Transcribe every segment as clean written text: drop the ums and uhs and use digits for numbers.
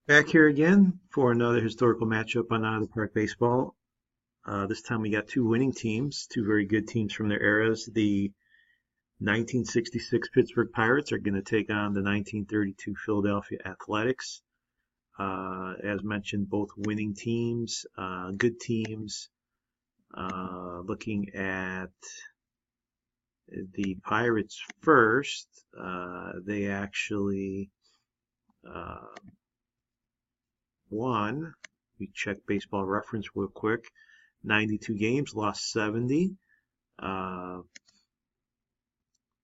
Back here again for another historical matchup on Out of the Park Baseball. This time we got two winning teams, two very good teams from their eras. The 1966 Pittsburgh Pirates are going to take on the 1932 Philadelphia Athletics. As mentioned, both winning teams, good teams. Looking at the Pirates first, they actually uh, won. We check Baseball Reference real quick. 92 games, lost 70.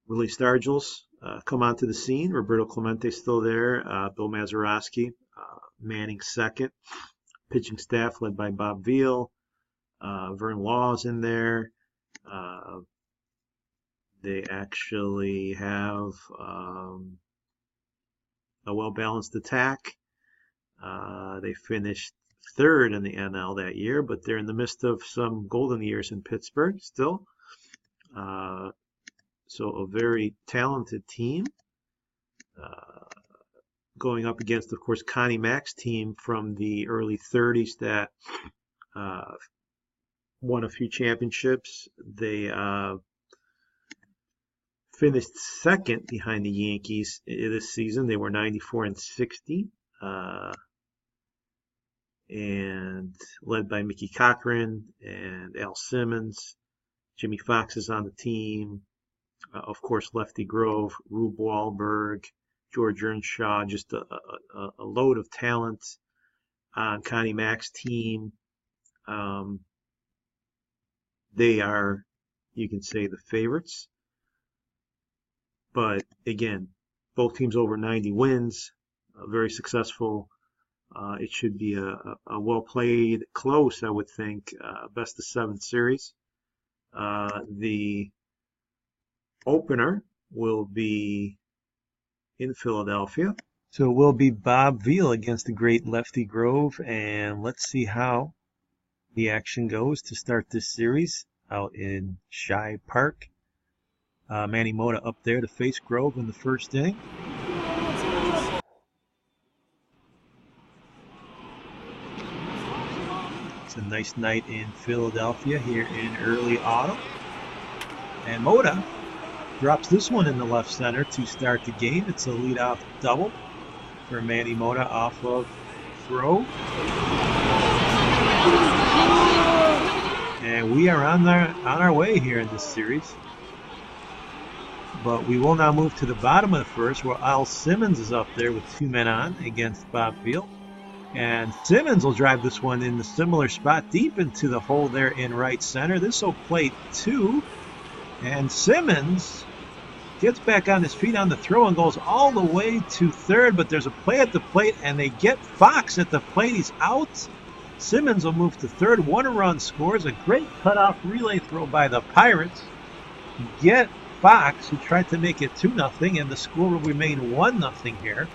Willie Stargels come onto the scene. Roberto Clemente still there. Bill Mazeroski manning second. Pitching staff led by Bob Veal. Vern Law's in there. They actually have a well-balanced attack. They finished third in the NL that year, but they're in the midst of some golden years in Pittsburgh still. So a very talented team. Going up against, of course, Connie Mack's team from the early 30s that won a few championships. They finished second behind the Yankees this season. They were 94-60. And led by Mickey Cochran and Al Simmons. Jimmy Fox is on the team. Of course, Lefty Grove, Rube Wahlberg, George Earnshaw, just a load of talent on Connie Mack's team. They are, you can say, the favorites. But again, both teams over 90 wins, very successful. It should be a well-played, close, I would think, best of seven series. The opener will be in Philadelphia. So it will be Bob Veal against the great Lefty Grove, and let's see how the action goes to start this series out in Shibe Park. Manny Mota up there to face Grove in the first inning. It's a nice night in Philadelphia here in early autumn. And Mota drops this one in the left center to start the game. It's a leadoff double for Manny Mota off of Grove. And we are on our way here in this series. But we will now move to the bottom of the first, where Al Simmons is up there with two men on against Bob Veal. And Simmons will drive this one in the similar spot deep into the hole there in right center. This will plate two. And Simmons gets back on his feet on the throw and goes all the way to third. But there's a play at the plate, and they get Fox at the plate. He's out. Simmons will move to third. One run scores. A great cutoff relay throw by the Pirates. Get Fox, who tried to make it 2-0, and the score will remain 1-0 here.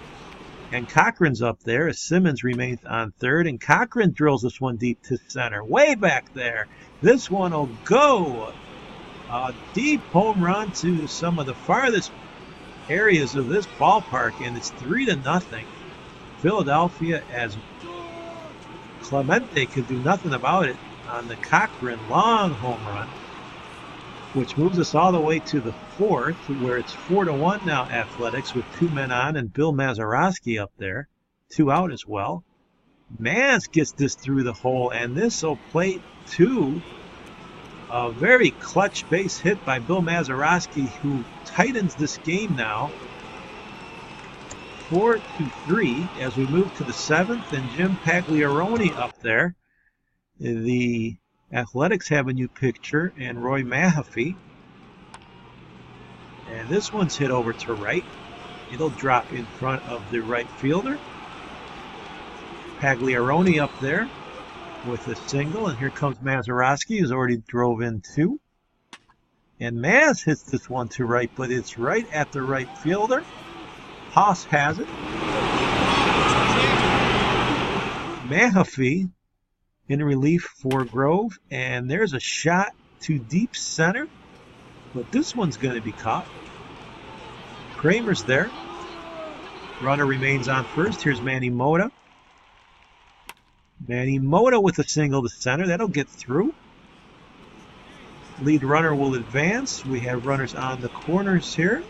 And Cochran's up there as Simmons remains on third, and Cochran drills this one deep to center, way back there. This one will go. A deep home run to some of the farthest areas of this ballpark, and it's 3-0. Philadelphia, as Clemente could do nothing about it on the Cochran long home run, which moves us all the way to the fourth, where it's 4-1 now Athletics with two men on and Bill Mazeroski up there, two out as well. Maz gets this through the hole, and this will plate two. A very clutch base hit by Bill Mazeroski, who tightens this game now 4-3 as we move to the seventh, and Jim Pagliarone up there. The Athletics have a new pitcher, and Roy Mahaffey. And this one's hit over to right. It'll drop in front of the right fielder. Pagliarone up there with a single, and here comes Mazeroski, who's already drove in two. And Maz hits this one to right, but it's right at the right fielder. Haas has it. Mahaffey in relief for Grove, and there's a shot to deep center, but this one's going to be caught. Kramer's there. Runner remains on first. Here's Manny Mota Manny Mota with a single to center. That'll get through. Lead runner will advance. We have runners on the corners here.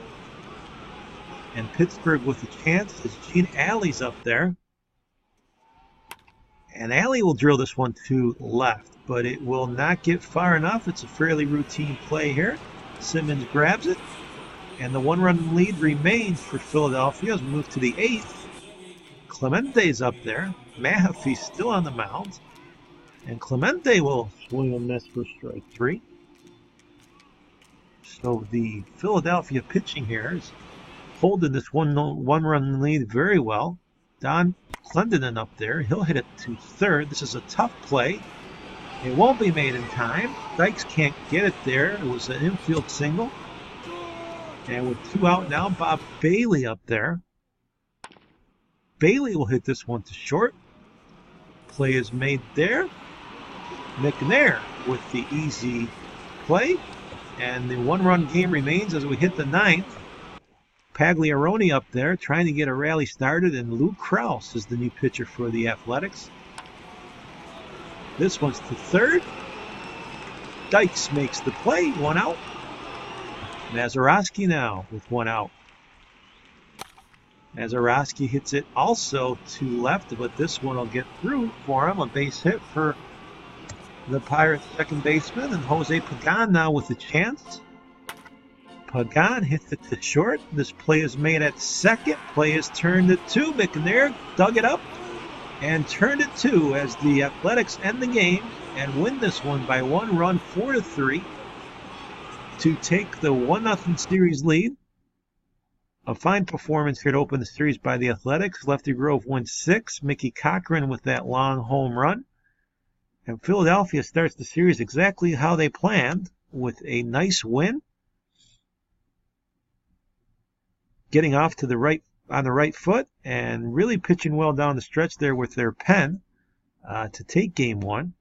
And Pittsburgh with a chance as Gene Alley's up there. And Alley will drill this one to left, but it will not get far enough. It's a fairly routine play here. Simmons grabs it, and the one-run lead remains for Philadelphia as we move to the 8th. Clemente's up there. Mahaffey's still on the mound. And Clemente will swing and miss for strike 3. So the Philadelphia pitching here is holding this one-run lead very well. Don Clendenon up there. He'll hit it to third. This is a tough play. It won't be made in time. Dykes can't get it there. It was an infield single. And with 2 out now, Bob Bailey up there. Bailey will hit this one to short. Play is made there. McNair with the easy play. And the one-run game remains as we hit the 9th. Pagliarone up there trying to get a rally started, and Lou Krause is the new pitcher for the Athletics. This one's to third. Dykes makes the play, 1 out. Mazeroski now with 1 out. Mazeroski hits it also to left, but this one will get through for him. A base hit for the Pirates second baseman, and Jose Pagan now with a chance. Pagan hits it to short. This play is made at second. Play is turned to 2. McNair dug it up and turned it 2 as the Athletics end the game and win this one by 1 run, 4-3, to take the 1-0 series lead. A fine performance here to open the series by the Athletics. Lefty Grove wins 6. Mickey Cochran with that long home run. And Philadelphia starts the series exactly how they planned, with a nice win. Getting off to the right on the right foot and really pitching well down the stretch there with their pen to take game 1.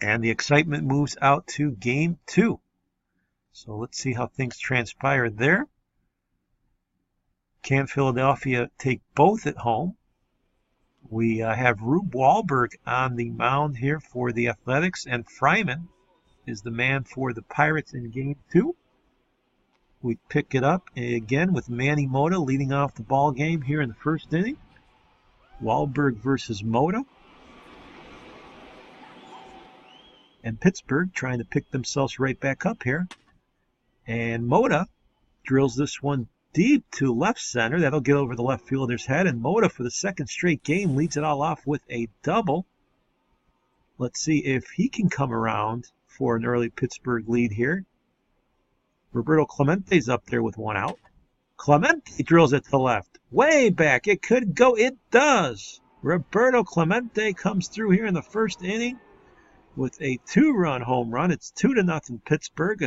And the excitement moves out to game 2. So let's see how things transpire there. Can Philadelphia take both at home? We have Rube Wahlberg on the mound here for the Athletics, and Fryman is the man for the Pirates in game 2. We pick it up again with Manny Mota leading off the ball game here in the first inning. Wahlberg versus Mota. And Pittsburgh trying to pick themselves right back up here. And Mota drills this one deep to left center. That'll get over the left fielder's head. And Mota, for the second straight game, leads it all off with a double. Let's see if he can come around for an early Pittsburgh lead here. Roberto Clemente's up there with 1 out. Clemente drills it to left. Way back. It could go. It does. Roberto Clemente comes through here in the first inning with a 2-run home run. It's 2-0 Pittsburgh.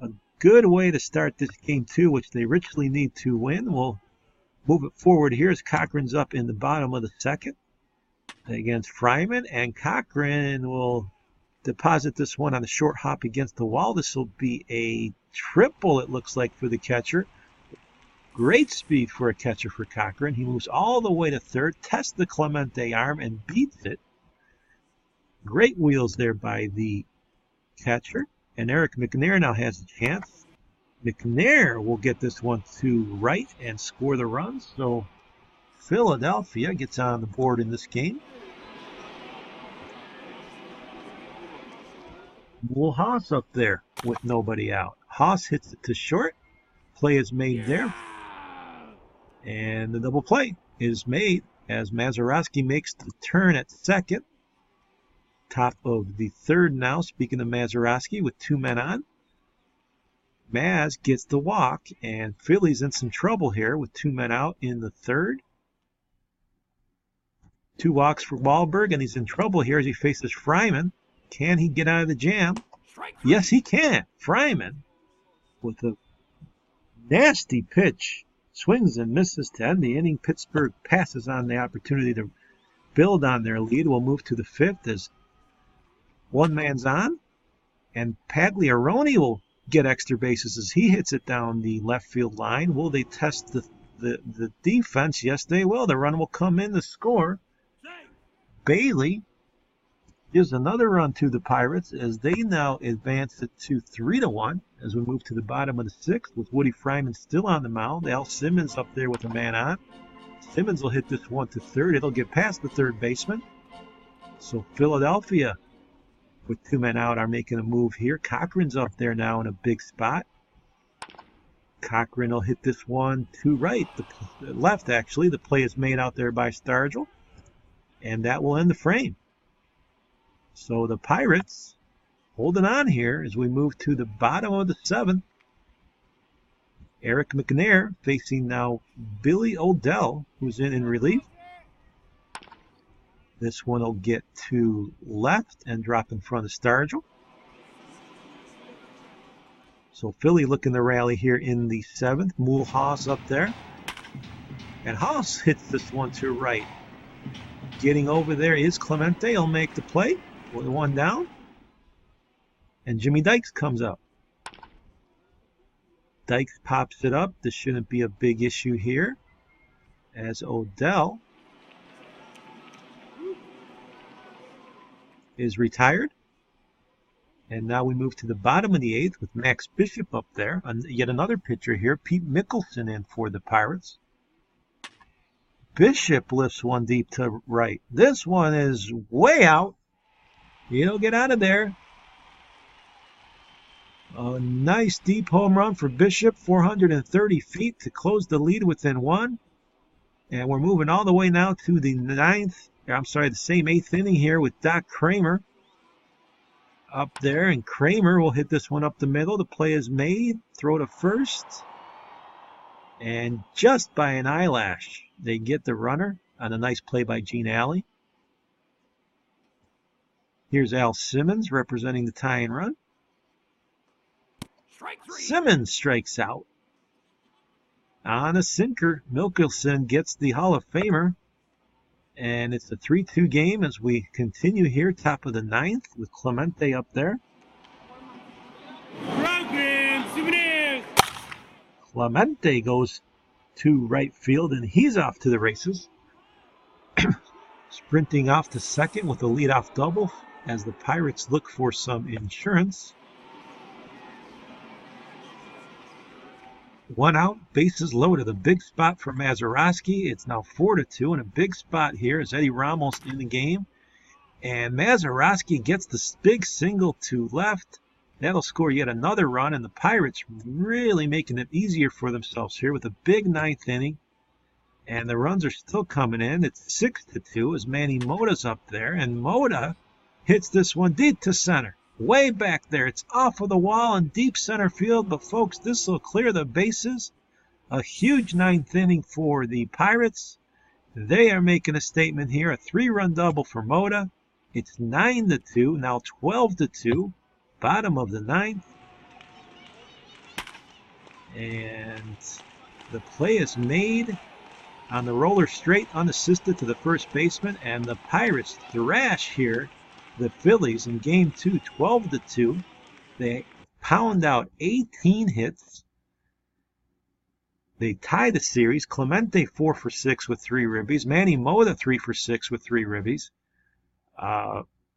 A good way to start this game 2, which they richly need to win. We'll move it forward here as Cochran's up in the bottom of the second against Fryman. And Cochran will deposit this one on the short hop against the wall. This will be a triple, it looks like, for the catcher. Great speed for a catcher for Cochran. He moves all the way to third, tests the Clemente arm, and beats it. Great wheels there by the catcher. And Eric McNair now has a chance. McNair will get this one to right and score the run. So Philadelphia gets on the board in this game. Will Haas up there with nobody out. Haas hits it to short. Play is made there. And the double play is made as Mazeroski makes the turn at second. Top of the third now, speaking of Mazeroski, with 2 men on. Maz gets the walk, and Philly's in some trouble here with 2 men out in the third. 2 walks for Wahlberg, and he's in trouble here as he faces Fryman. Can he get out of the jam? Yes, he can. Fryman, with a nasty pitch, swings and misses to end the inning. Pittsburgh passes on the opportunity to build on their lead. We'll move to the 5th as 1 man's on, and Pagliarone will get extra bases as he hits it down the left field line. Will they test the defense? Yes, they will. The run will come in to score. Bailey gives another run to the Pirates as they now advance it to 3-1 as we move to the bottom of the 6th with Woody Fryman still on the mound. Al Simmons up there with a man on. Simmons will hit this one to third. It'll get past the third baseman. So Philadelphia, with 2 men out, are making a move here. Cochran's up there now in a big spot. Cochran will hit this one to right, left actually. The play is made out there by Stargell, and that will end the frame. So the Pirates holding on here as we move to the bottom of the 7th. Eric McNair facing now Billy Odell, who's in relief. This one will get to left and drop in front of Stargell. So Philly looking to rally here in the 7th. Mulhouse up there. And Haas hits this one to right. Getting over there is Clemente. He'll make the play with 1 down. And Jimmy Dykes comes up. Dykes pops it up. This shouldn't be a big issue here, as Odell is retired. And now we move to the bottom of the 8th with Max Bishop up there. Yet another pitcher here, Pete Mickelson in for the Pirates. Bishop lifts one deep to right. This one is way out. He'll get out of there. A nice deep home run for Bishop, 430 feet to close the lead within 1. And we're moving all the way now to the the same 8th inning here with Doc Kramer up there. And Kramer will hit this one up the middle. The play is made. Throw to first. And just by an eyelash, they get the runner on a nice play by Gene Alley. Here's Al Simmons representing the tying run. Simmons strikes out on a sinker. Mickelson gets the Hall of Famer. And it's a 3-2 game as we continue here, top of the 9th with Clemente up there. Clemente goes to right field, and he's off to the races. Sprinting off to second with a leadoff double as the Pirates look for some insurance. 1 out, bases loaded. A big spot for Mazeroski. It's now 4-2, and a big spot here is Eddie Ramos in the game. And Mazeroski gets the big single to left. That'll score yet another run, and the Pirates really making it easier for themselves here with a big 9th inning. And the runs are still coming in. It's 6-2 as Manny Mota's up there, and Mota hits this one deep to center. Way back there. It's off of the wall in deep center field, but folks, this will clear the bases. A huge 9th inning for the Pirates. They are making a statement here. A 3-run double for Mota. It's 9-2, now 12-2. Bottom of the 9th. And the play is made on the roller straight, unassisted to the first baseman, and the Pirates thrash here the Phillies in game 2, 12-2. They pound out 18 hits. They tie the series. Clemente 4 for 6 with 3 ribbies. Manny Mota 3 for 6 with 3 ribbies.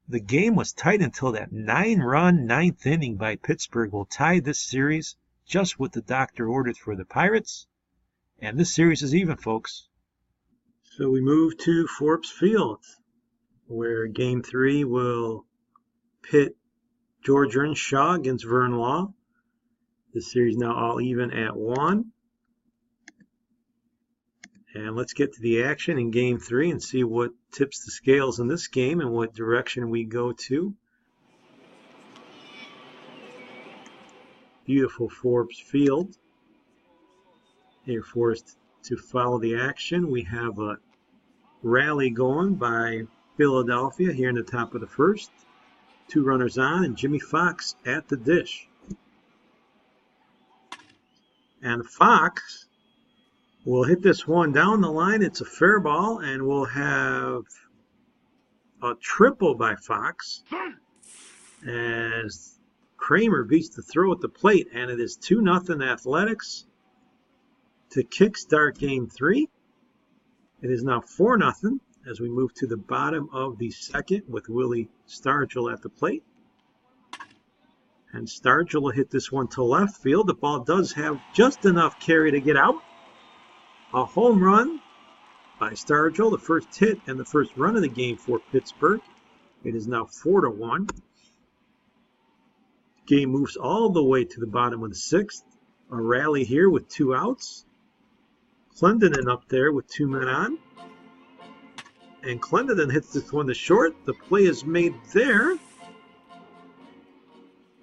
The game was tight until that 9-run 9th inning by Pittsburgh will tie this series just what the doctor ordered for the Pirates. And this series is even, folks. So we move to Forbes Field, where Game 3 will pit George Earnshaw against Vern Law. The series now all even at 1. And let's get to the action in Game 3 and see what tips the scales in this game and what direction we go to. Beautiful Forbes Field. Here for us to follow the action. We have a rally going by Philadelphia here in the top of the 1st. 2 runners on, and Jimmy Fox at the dish. And Fox will hit this one down the line. It's a fair ball, and we'll have a triple by Fox as Kramer beats the throw at the plate, and it is 2-0 Athletics to kickstart Game 3. It is now 4-0 as we move to the bottom of the second with Willie Stargell at the plate. And Stargell will hit this one to left field. The ball does have just enough carry to get out. A home run by Stargell, the first hit and the first run of the game for Pittsburgh. It is now 4-1. Game moves all the way to the bottom of the sixth. A rally here with 2 outs. Clendenon up there with 2 men on. And Clendenon hits this one to short. The play is made there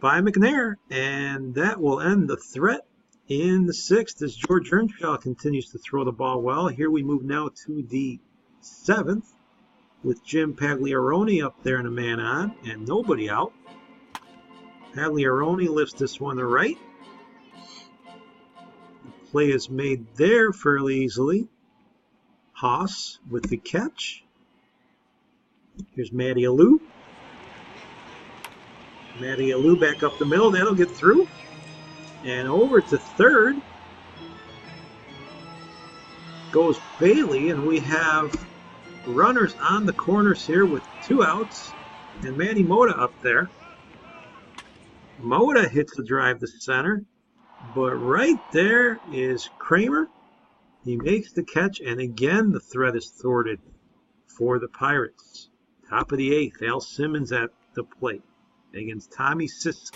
by McNair. And that will end the threat in the sixth as George Earnshaw continues to throw the ball well. Here we move now to the seventh with Jim Pagliarone up there and a man on and nobody out. Pagliarone lifts this one to right. The play is made there fairly easily. Haas with the catch. Here's Matty Alou. Matty Alou back up the middle. That'll get through. And over to third goes Bailey, and we have runners on the corners here with 2 outs, and Manny Mota up there. Mota hits the drive to center, but right there is Kramer. He makes the catch, and again the threat is thwarted for the Pirates. Top of the 8th, Al Simmons at the plate against Tommy Sisk.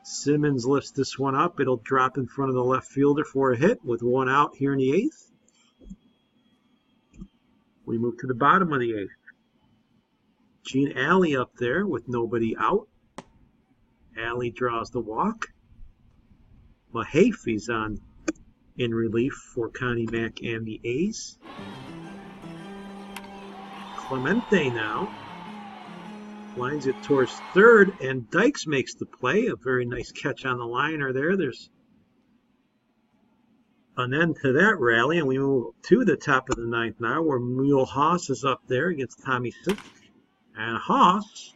Simmons lifts this one up. It'll drop in front of the left fielder for a hit with 1 out here in the 8th. We move to the bottom of the 8th. Gene Alley up there with nobody out. Alley draws the walk. Mahaffey's on in relief for Connie Mack and the A's. Clemente now lines it towards third, and Dykes makes the play. A very nice catch on the liner there. There's an end to that rally, and we move to the top of the 9th now, where Mule Haas is up there against Tommy Sisk. And Haas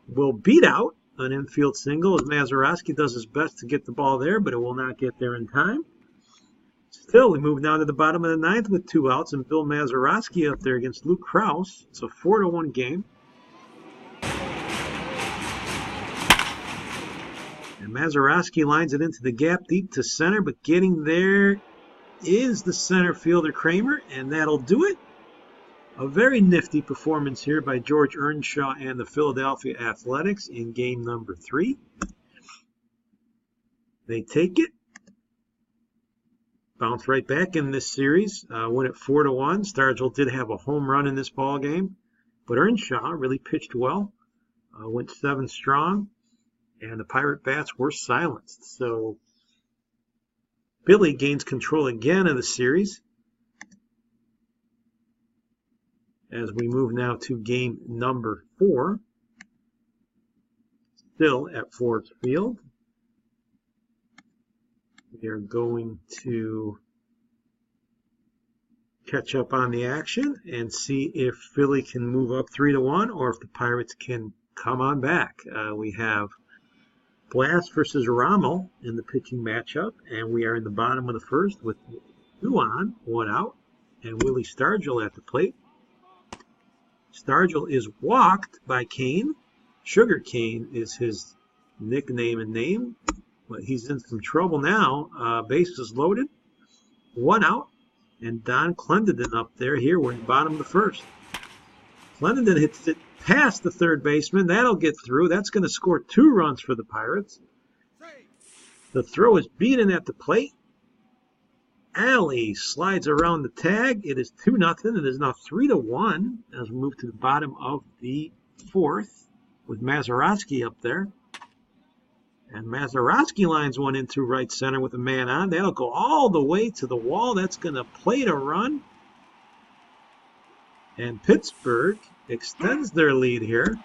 will beat out an infield single as Mazeroski does his best to get the ball there, but it will not get there in time. Still, we move down to the bottom of the 9th with 2 outs, and Bill Mazeroski up there against Luke Krause. It's a 4-1 game. And Mazeroski lines it into the gap deep to center, but getting there is the center fielder Kramer, and that'll do it. A very nifty performance here by George Earnshaw and the Philadelphia Athletics in game number 3. They take it. Bounce right back in this series, win it 4-1. Stargell did have a home run in this ball game, but Earnshaw really pitched well, went 7 strong, and the Pirate bats were silenced. So Billy gains control again of the series as we move now to game number 4, still at Ford Field. We are going to catch up on the action and see if Philly can move up 3-1 or if the Pirates can come on back. We have Blast versus Rommel in the pitching matchup, and we are in the bottom of the first with 2 on, 1 out, and Willie Stargell at the plate. Stargell is walked by Kane. Sugar Cane is his nickname and name. But he's in some trouble now. Bases loaded. 1 out. And Don Clendenon up there. Here we're in the bottom of the first. Clendenon hits it past the third baseman. That'll get through. That's going to score 2 runs for the Pirates. The throw is beaten at the plate. Alley slides around the tag. It is 2-0. It is now 3-1 as we move to the bottom of the 4th with Mazeroski up there. And Mazeroski lines one into right center with a man on. That'll go all the way to the wall. That's going to plate a run. And Pittsburgh extends their lead here.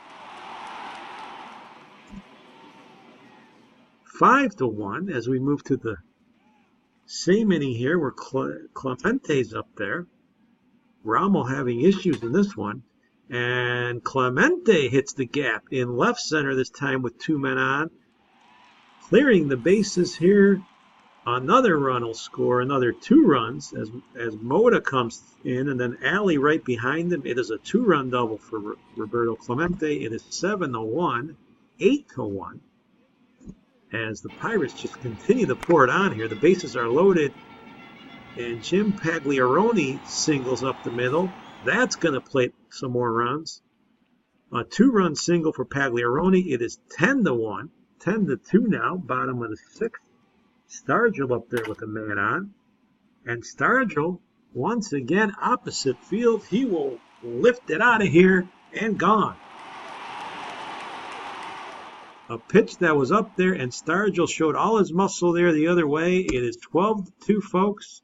5-1 as we move to the same inning here where Clemente's up there. Rommel having issues in this one. And Clemente hits the gap in left center this time with 2 men on. Clearing the bases here Another run will score another 2 runs as Mota comes in, and then Alley right behind him. It is a 2-run double for Roberto Clemente. It is 7-1, 8-1. As the Pirates just continue to pour it on here. The bases are loaded, and Jim Pagliarone singles up the middle. That's going to plate some more runs. A 2-run single for Pagliarone. It is 10-1, 10-2 now, bottom of the 6th. Stargell up there with a man on. And Stargell, once again, opposite field. He will lift it out of here and gone. A pitch that was up there, and Stargell showed all his muscle there the other way. It is 12-2, folks.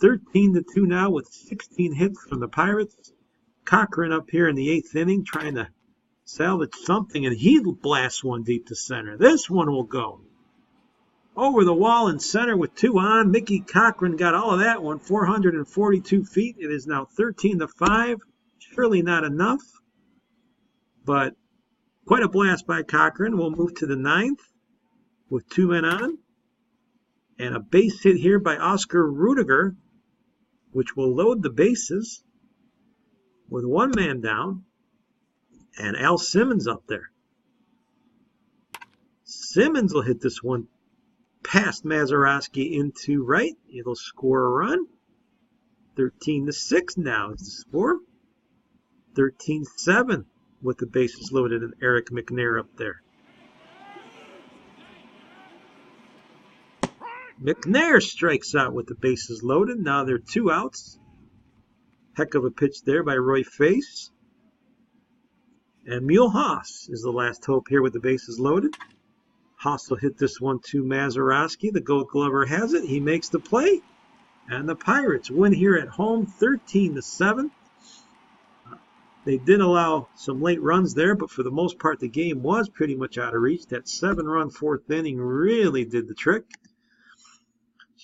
13-2 now with 16 hits from the Pirates. Cochran up here in the 8th inning trying to salvage something, and he blasts one deep to center. This one will go over the wall in center with 2 on. Mickey Cochran got all of that one, 442 feet. It is now 13-5. Surely not enough, but quite a blast by Cochran. We'll move to the 9th with 2 men on. And a base hit here by Oscar Rudiger, which will load the bases with 1 man down. And Al Simmons up there. Simmons will hit this one past Mazeroski into right. It'll score a run. 13-6 now is the score. 13-7 with the bases loaded and Eric McNair up there. McNair strikes out with the bases loaded. Now there are 2 outs. Heck of a pitch there by Roy Face. And Mule Haas is the last hope here with the bases loaded. Haas will hit this one to Mazeroski. The Gold Glover has it. He makes the play. And the Pirates win here at home 13-7. They did allow some late runs there, but for the most part the game was pretty much out of reach. That 7-run 4th inning really did the trick.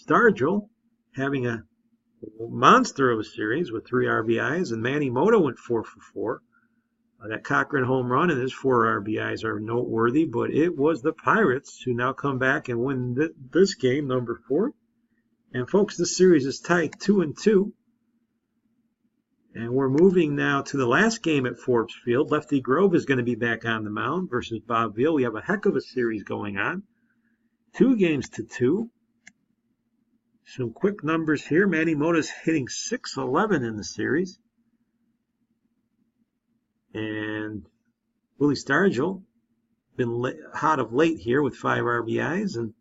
Stargell having a monster of a series with 3 RBIs, and Manny Mota went 4 for 4. That Cochran home run and his 4 RBIs are noteworthy, but it was the Pirates who now come back and win this game, number 4. And folks, this series is tied 2-2. And we're moving now to the last game at Forbes Field. Lefty Grove is going to be back on the mound versus Bob Veal. We have a heck of a series going on. 2-2. Some quick numbers here. Manny Mota's hitting .611 in the series. And Willie Stargell been hot of late here with 5 RBIs and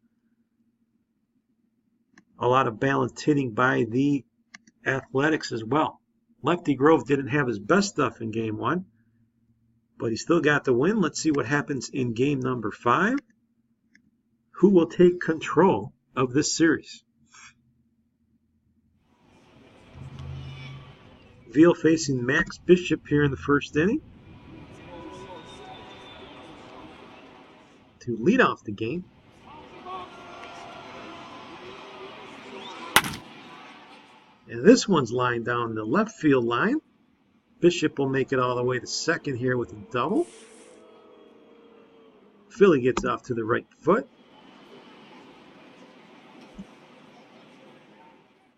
a lot of balanced hitting by the Athletics as well. Lefty Grove didn't have his best stuff in game 1, but he still got the win. Let's see what happens in game number 5. Who will take control of this series? Veal facing Max Bishop here in the 1st inning to lead off the game. And this one's lined down the left field line. Bishop will make it all the way to second here with a double. Philly gets off to the right foot.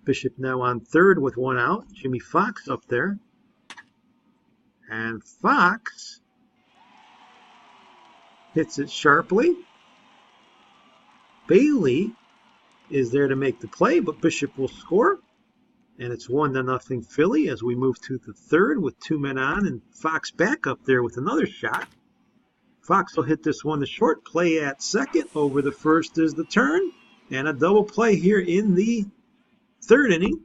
Bishop now on third with 1 out. Jimmy Fox up there. And Fox hits it sharply. Bailey is there to make the play, but Bishop will score. And it's 1-0 Philly as we move to the 3rd with 2 men on, and Fox back up there with another shot. Fox will hit this one to short. Play at second. Over the first is the turn. And a double play here in the 3rd inning.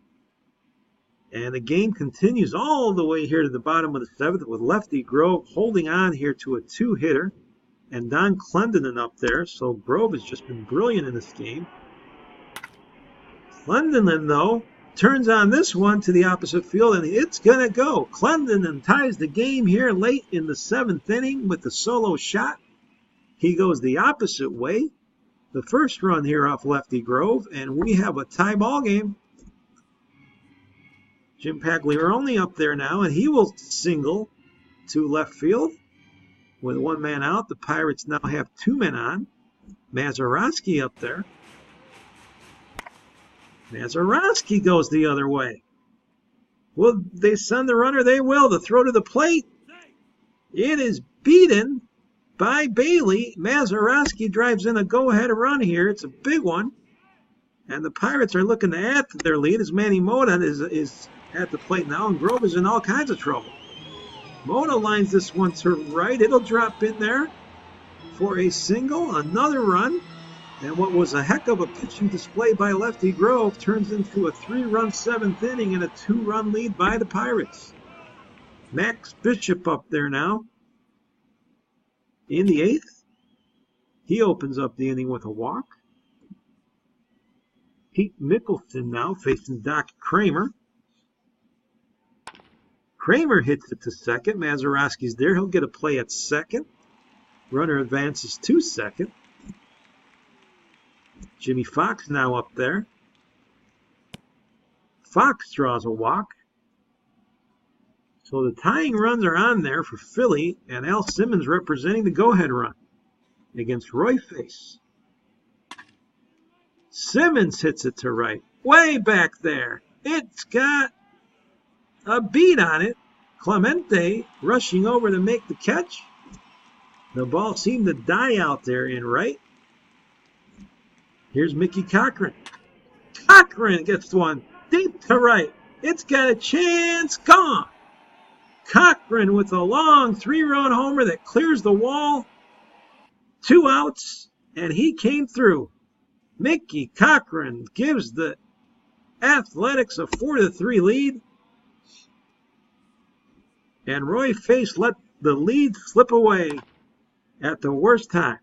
And the game continues all the way here to the bottom of the 7th with Lefty Grove holding on here to a 2-hitter. And Don Clendenin up there. So Grove has just been brilliant in this game. Clendenin, though, turns on this one to the opposite field, and it's going to go. Clendenin ties the game here late in the 7th inning with the solo shot. He goes the opposite way. The first run here off Lefty Grove, and we have a tie ball game. Jim Pagliarone up there now, and he will single to left field with 1 man out. The Pirates now have 2 men on. Mazeroski up there. Mazeroski goes the other way. Will they send the runner? They will. The throw to the plate. It is beaten by Bailey. Mazeroski drives in a go-ahead run here. It's a big one. And the Pirates are looking to add to their lead as Manny Mota is at the plate now, and Grove is in all kinds of trouble. Mota lines this one to right. It'll drop in there for a single. Another run. And what was a heck of a pitching display by lefty Grove turns into a 3-run 7th inning and a 2-run lead by the Pirates. Max Bishop up there now in the 8th. He opens up the inning with a walk. Pete Mickelson now facing Doc Kramer. Kramer hits it to second. Mazeroski's there. He'll get a play at second. Runner advances to second. Jimmy Fox now up there. Fox draws a walk. So the tying runs are on there for Philly, and Al Simmons representing the go-ahead run against Roy Face. Simmons hits it to right. Way back there. It's got a beat on it. Clemente rushing over to make the catch. The ball seemed to die out there in right. Here's Mickey Cochran. Cochran gets one deep to right. It's got a chance. Gone. Cochran with a long 3-run homer that clears the wall. 2 outs, and he came through. Mickey Cochran gives the Athletics a 4-3 lead. And Roy Face let the lead slip away at the worst time.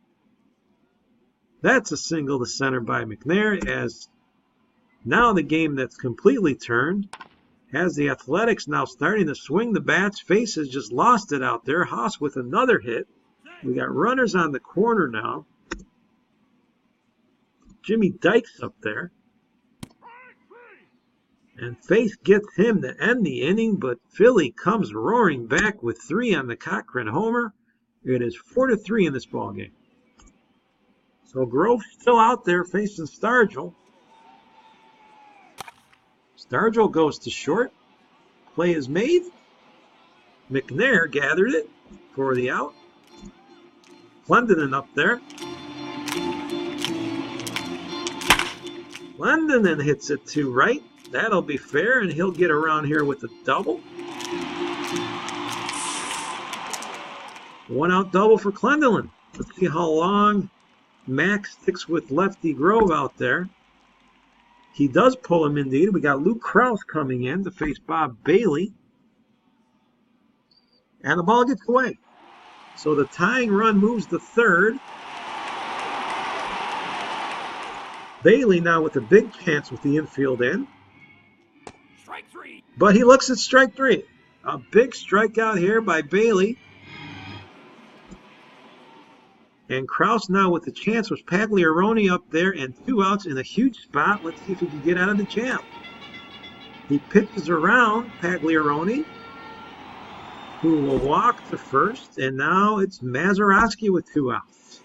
That's a single to center by McNair, as now the game that's completely turned has the Athletics now starting to swing the bats. Face has just lost it out there. Haas with another hit. We got runners on the corner now. Jimmy Dykes up there. And Face gets him to end the inning, but Philly comes roaring back with 3 on the Cochran homer. It is 4-3 in this ballgame. So Grove's still out there facing Stargell. Stargell goes to short. Play is made. McNair gathered it for the out. Clendenin up there. Clendenin hits it to right. That'll be fair, and he'll get around here with a double. 1-out double for Clendenin. Let's see how long Max sticks with lefty Grove out there. He does pull him indeed. We got Luke Krause coming in to face Bob Bailey. And the ball gets away. So the tying run moves to third. Bailey now with a big chance with the infield in. Strike 3. But he looks at strike 3. A big strikeout here by Bailey. And Krause now with the chance was Pagliarone up there and 2 outs in a huge spot. Let's see if he can get out of the jam. He pitches around Pagliarone, who will walk to first. And now it's Mazeroski with 2 outs.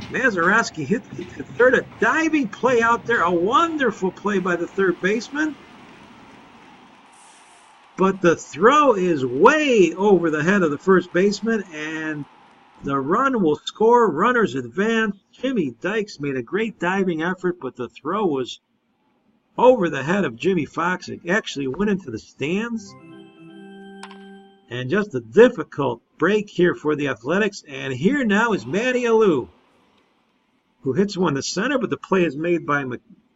Mazeroski hits it to third. A diving play out there. A wonderful play by the third baseman. But the throw is way over the head of the first baseman, and the run will score. Runners advance. Jimmy Dykes made a great diving effort, but the throw was over the head of Jimmy Fox. It actually went into the stands. And just a difficult break here for the Athletics. And here now is Matty Alou, who hits one to center, but the play is made by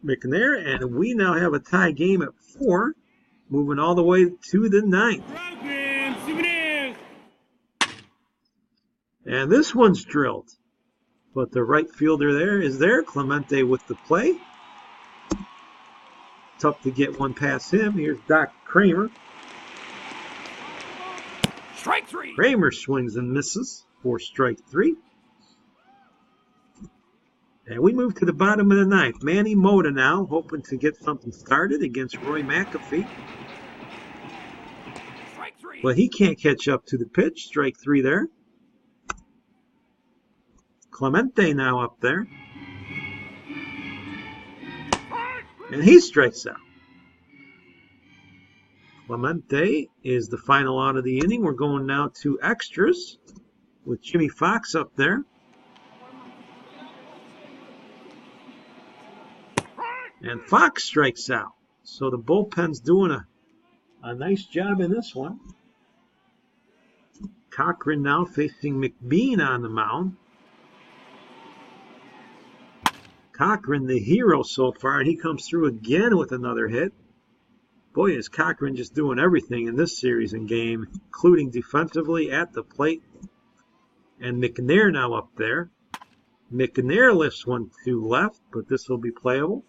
McNair, and we now have a tie game at 4, moving all the way to the 9th. And this one's drilled, but the right fielder there is there. Clemente with the play. Tough to get one past him. Here's Doc Kramer. Strike 3. Kramer swings and misses for strike 3. And we move to the bottom of the 9th. Manny Mota now hoping to get something started against Roy McAfee. Strike 3. But he can't catch up to the pitch. Strike 3 there. Clemente now up there. and he strikes out. Clemente is the final out of the inning. We're going now to extras with Jimmy Fox up there. And Fox strikes out. So the bullpen's doing a nice job in this one. Cochran now facing McBean on the mound. Cochran, the hero so far, and he comes through again with another hit. Boy, is Cochran just doing everything in this series and game, including defensively at the plate. And McNair now up there. McNair lifts one to left, but this will be playable.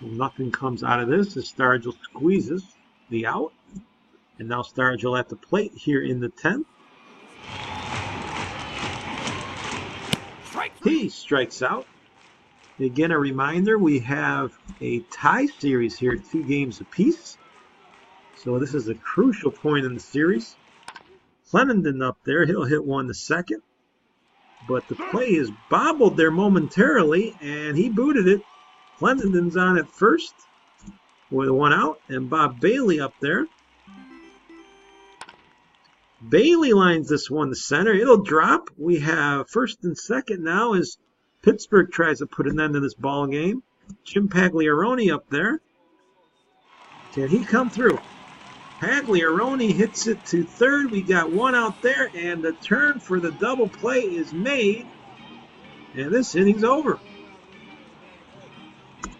So nothing comes out of this as Stargell squeezes the out. And now Stargell at the plate here in the 10th. He strikes out. Again, a reminder, we have a tie series here, 2 games apiece. So this is a crucial point in the series. Clenenden up there, he'll hit one to second. But the play is bobbled there momentarily, and he booted it. Clenenden's on at first with 1 out, and Bob Bailey up there. Bailey lines this one to center. It'll drop. We have first and second now as Pittsburgh tries to put an end to this ball game. Jim Pagliarone up there. Can he come through? Pagliarone hits it to third. We got 1 out there, and the turn for the double play is made. And this inning's over.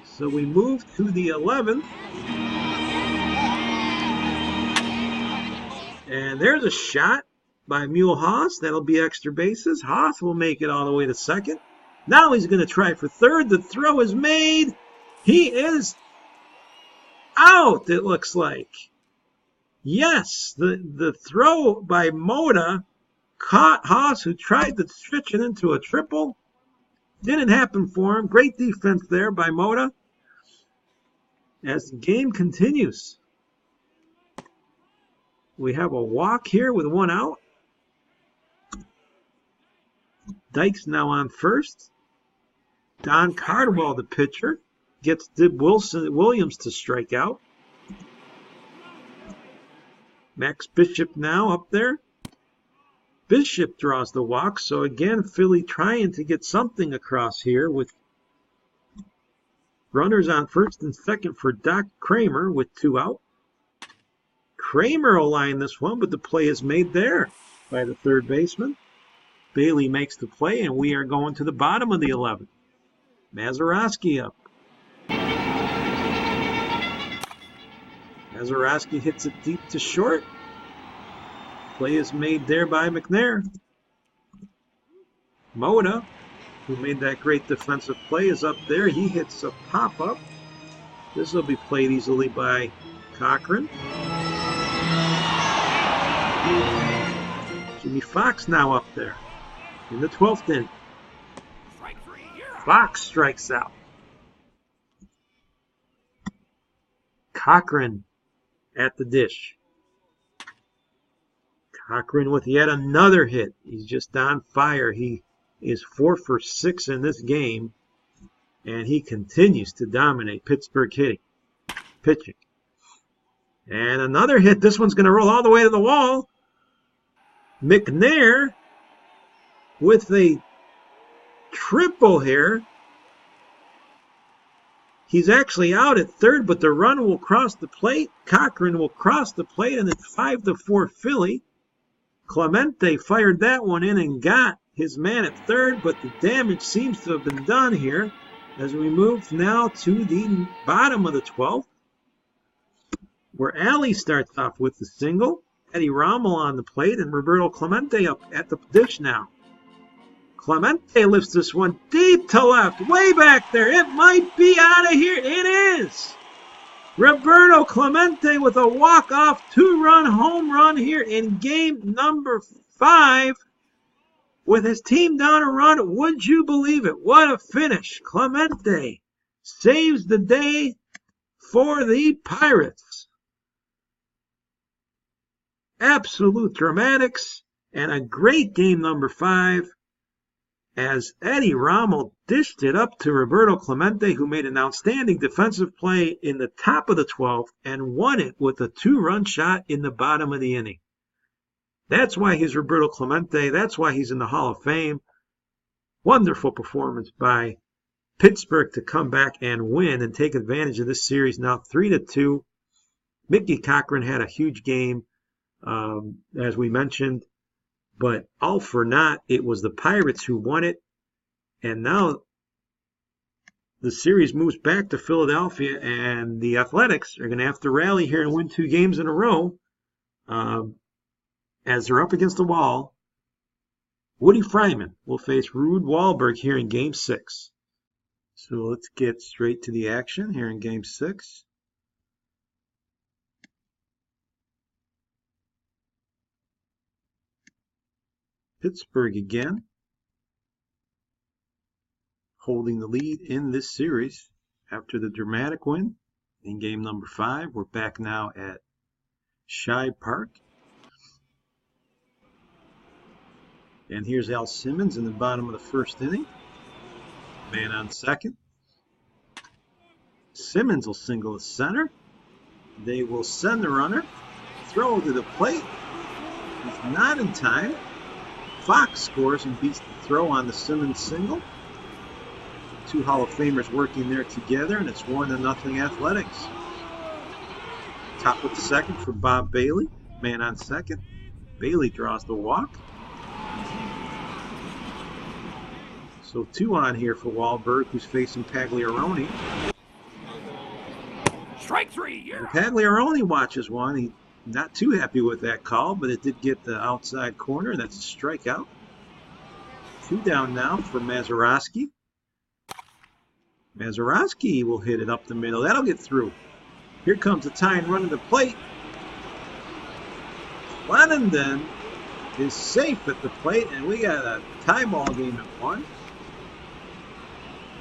So we move to the 11th. And there's a shot by Mule Haas. That'll be extra bases. Haas will make it all the way to second. Now he's going to try for third. The throw is made. He is out, it looks like. Yes, the throw by Moda caught Haas, who tried to switch it into a triple. Didn't happen for him. Great defense there by Moda as the game continues. We have a walk here with 1 out. Dykes now on first. Don Cardwell, the pitcher, gets Dib Williams to strike out. Max Bishop now up there. Bishop draws the walk. So again, Philly trying to get something across here with runners on first and second for Doc Kramer with 2 out. Kramer will line this one, but the play is made there by the third baseman. Bailey makes the play, and we are going to the bottom of the 11th. Mazeroski up. Mazeroski hits it deep to short. Play is made there by McNair. Moda, who made that great defensive play, is up there. He hits a pop-up. This will be played easily by Cochran. Jimmy Fox now up there in the 12th inning. Fox strikes out. Cochran at the dish. Cochran with yet another hit. He's just on fire. He is 4 for 6 in this game, and he continues to dominate Pittsburgh pitching. And another hit. This one's going to roll all the way to the wall. McNair with a triple here. He's actually out at third, but the run will cross the plate. Cochran will cross the plate, and it's 5-4 Philly. Clemente fired that one in and got his man at third, but the damage seems to have been done here as we move now to the bottom of the 12th, where Alley starts off with the single. Eddie Rommel on the plate, and Roberto Clemente up at the dish now. Clemente lifts this one deep to left, way back there. It might be out of here. It is. Roberto Clemente with a walk-off 2-run home run here in game number 5. With his team down a run, would you believe it? What a finish. Clemente saves the day for the Pirates. Absolute dramatics and a great game number 5. as Eddie Rommel dished it up to Roberto Clemente, who made an outstanding defensive play in the top of the 12th and won it with a 2-run shot in the bottom of the inning. That's why he's Roberto Clemente. That's why he's in the Hall of Fame. Wonderful performance by Pittsburgh to come back and win and take advantage of this series. Now 3-2. Mickey Cochran had a huge game, as we mentioned. But all for naught, it was the Pirates who won it. And now the series moves back to Philadelphia, and the Athletics are going to have to rally here and win 2 games in a row as they're up against the wall. Woody Fryman will face Rude Wahlberg here in Game 6. So let's get straight to the action here in Game 6. Pittsburgh again, holding the lead in this series after the dramatic win in game number 5. We're back now at Shibe Park. And here's Al Simmons in the bottom of the 1st inning. Man on second. Simmons will single to center. They will send the runner. Throw to the plate. He's not in time. Fox scores and beats the throw on the Simmons single. 2 Hall of Famers working there together, and it's 1-0 Athletics. Top of the 2nd for Bob Bailey. Man on second. Bailey draws the walk. So 2 on here for Wahlberg, who's facing Pagliarone. Strike 3. Yeah. Pagliarone watches one. He's not too happy with that call, but it did get the outside corner. That's a strikeout. 2 down now for Mazeroski. Mazeroski will hit it up the middle. That'll get through. Here comes the tying run to the plate. Clenenden is safe at the plate, and we got a tie ball game at 1.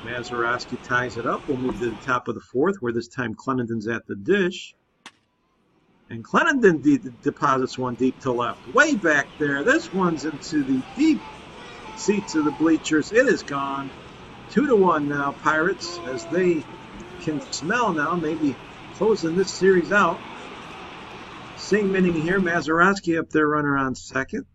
Mazeroski ties it up. We'll move to the top of the 4th, where this time Clenenden's at the dish. And Clenenden deposits one deep to left. Way back there. This one's into the deep seats of the bleachers. It is gone. 2-1 now, Pirates, as they can smell now maybe closing this series out. Same inning here. Mazeroski up there, runner on second.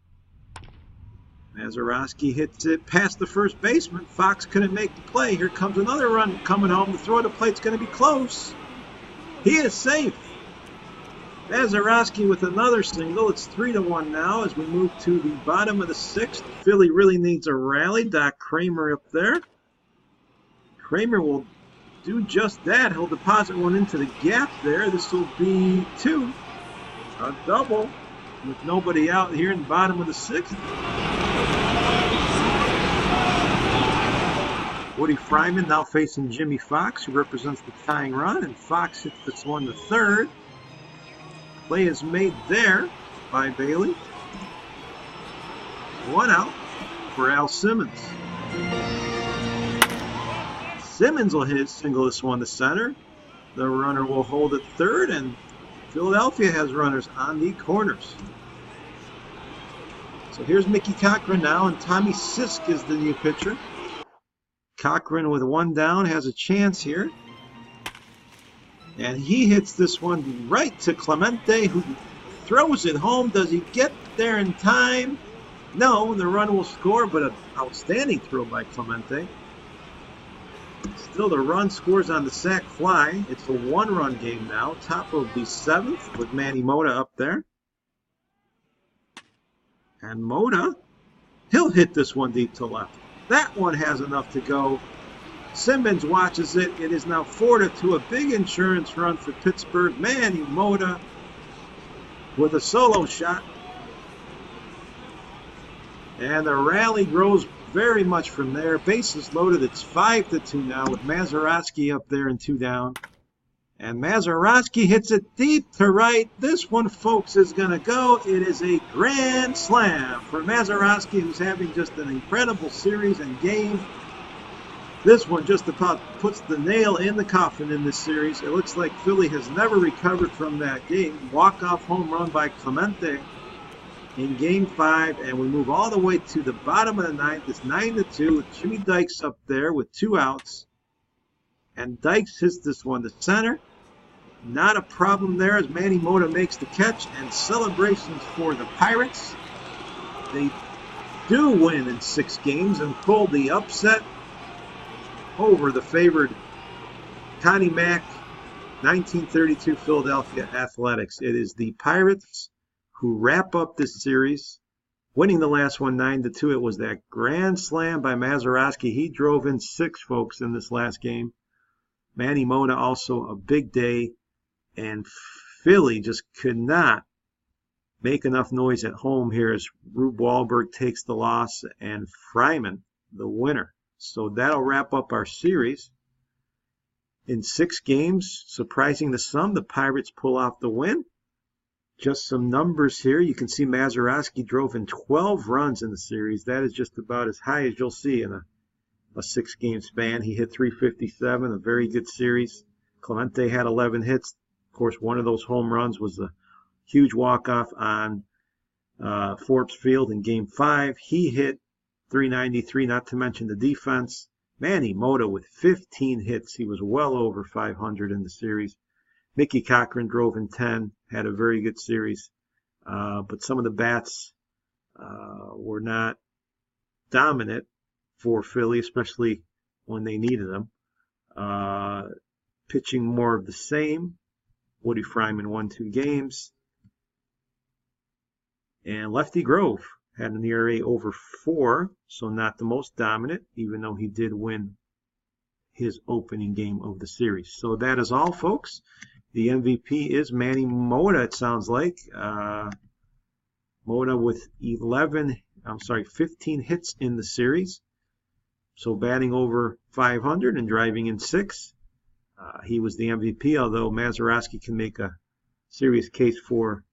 Mazeroski hits it past the first baseman. Fox couldn't make the play. Here comes another run coming home. The throw to the plate's going to be close. He is safe. Mazeroski with another single. It's 3-1 now as we move to the bottom of the 6th. Philly really needs a rally. Doc Kramer up there. Kramer will do just that. He'll deposit one into the gap there. This will be 2. A double with nobody out here in the bottom of the 6th. Woody Fryman now facing Jimmy Fox, who represents the tying run, and Fox hits this one to third. Play is made there by Bailey. 1 out for Al Simmons. Simmons will hit single this one to center. The runner will hold at third, and Philadelphia has runners on the corners. So here's Mickey Cochran now, and Tommy Sisk is the new pitcher. Cochran with 1 down has a chance here. And he hits this one right to Clemente, who throws it home. Does he get there in time? No, the run will score, but an outstanding throw by Clemente. Still, the run scores on the sac fly. It's a 1-run game now. Top of the 7th with Manny Mota up there. And Mota, he'll hit this one deep to left. That one has enough to go. Simmons watches it. It is now 4-2, a big insurance run for Pittsburgh. Manny Mota with a solo shot. And the rally grows very much from there. Bases loaded. It's 5-2 now with Mazeroski up there and 2 down. And Mazeroski hits it deep to right. This one, folks, is going to go. It is a grand slam for Mazeroski, who's having just an incredible series and game. This one just about puts the nail in the coffin in this series. It looks like Philly has never recovered from that game. Walk-off home run by Clemente. in Game 5, and we move all the way to the bottom of the ninth. It's 9-2 with Jimmy Dykes up there with 2 outs. And Dykes hits this one to center. Not a problem there as Manny Mota makes the catch, and celebrations for the Pirates. They do win in 6 games and pull the upset over the favored Connie Mack 1932 Philadelphia Athletics. It is the Pirates who wrap up this series, winning the last one 9-2. It was that grand slam by Mazeroski. He drove in 6 folks in this last game. Manny Mota also a big day, and Philly just could not make enough noise at home here as Rube Wahlberg takes the loss and Fryman the winner. So that'll wrap up our series. In 6 games, surprising to some, the Pirates pull off the win. Just some numbers here. You can see Mazeroski drove in 12 runs in the series. That is just about as high as you'll see in a 6-game span. He hit .357, a very good series. Clemente had 11 hits. Of course, one of those home runs was a huge walk-off on Forbes Field in Game 5. He hit .393, not to mention the defense. Manny Mota with 15 hits. He was well over 500 in the series. Mickey Cochran drove in 10, had a very good series. But some of the bats were not dominant for Philly, especially when they needed them. Pitching more of the same. Woody Fryman won 2 games. And Lefty Grove had an ERA over 4, so not the most dominant, even though he did win his opening game of the series. So that is all, folks. The MVP is Manny Mota, it sounds like. Mota with 15 hits in the series. So batting over 500 and driving in 6. He was the MVP, although Mazeroski can make a serious case for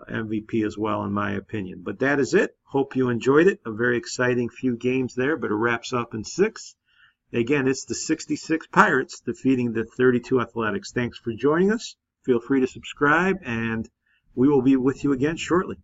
MVP as well, in my opinion. But that is it. Hope you enjoyed it. A very exciting few games there, but it wraps up in 6. Again, it's the 66 Pirates defeating the 32 Athletics. Thanks for joining us. Feel free to subscribe, and we will be with you again shortly.